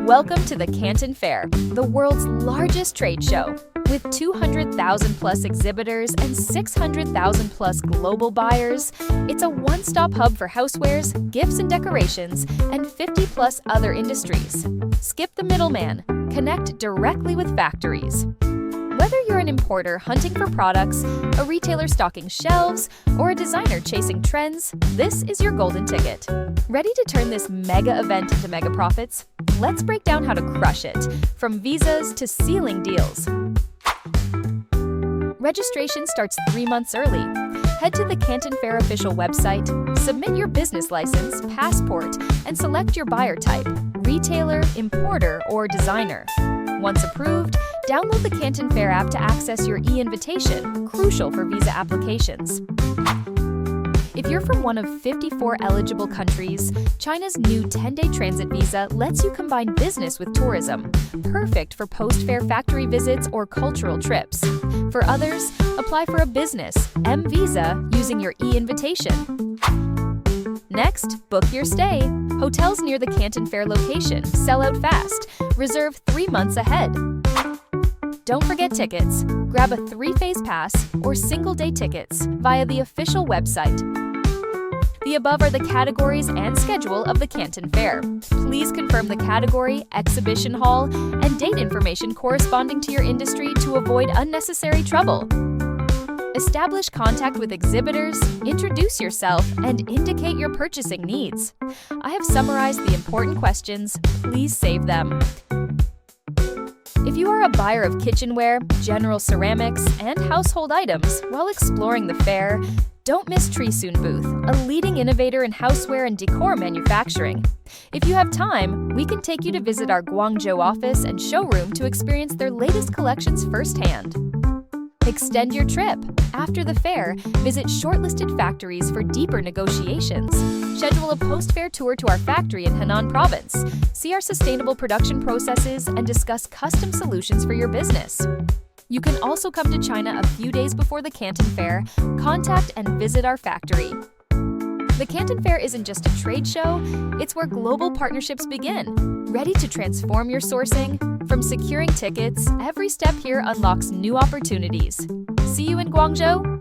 Welcome to the Canton Fair, the world's largest trade show. With 200,000 plus exhibitors and 600,000 plus global buyers, it's a one-stop hub for housewares, gifts and decorations, and 50 plus other industries. Skip the middleman. Connect directly with factories. Whether you're an importer hunting for products, a retailer stocking shelves, or a designer chasing trends, this is your golden ticket. Ready to turn this mega event into mega profits? Let's break down how to crush it, from visas to sealing deals. Registration starts 3 months early. Head to the Canton Fair official website, submit your business license, passport, and select your buyer type, retailer, importer, or designer. Once approved, download the Canton Fair app to access your e-invitation, crucial for visa applications. If you're from one of 54 eligible countries, China's new 10-day transit visa lets you combine business with tourism, perfect for post-fair factory visits or cultural trips. For others, apply for a business M visa using your e-invitation. Next, book your stay. Hotels near the Canton Fair location sell out fast. Reserve 3 months ahead. Don't forget tickets. Grab a 3-phase pass or single-day tickets via the official website. The above are the categories and schedule of the Canton Fair. Please confirm the category, exhibition hall, and date information corresponding to your industry to avoid unnecessary trouble. Establish contact with exhibitors, introduce yourself, and indicate your purchasing needs. I have summarized the important questions. Please save them. If you are a buyer of kitchenware, general ceramics, and household items while exploring the fair, don't miss TRESUN Booth, a leading innovator in houseware and decor manufacturing. If you have time, we can take you to visit our Guangzhou office and showroom to experience their latest collections firsthand. Extend your trip. After the fair, visit shortlisted factories for deeper negotiations. Schedule a post-fair tour to our factory in Henan Province. See our sustainable production processes and discuss custom solutions for your business. You can also come to China a few days before the Canton Fair, contact and visit our factory. The Canton Fair isn't just a trade show, it's where global partnerships begin. Ready to transform your sourcing? From securing tickets, every step here unlocks new opportunities. See you in Guangzhou!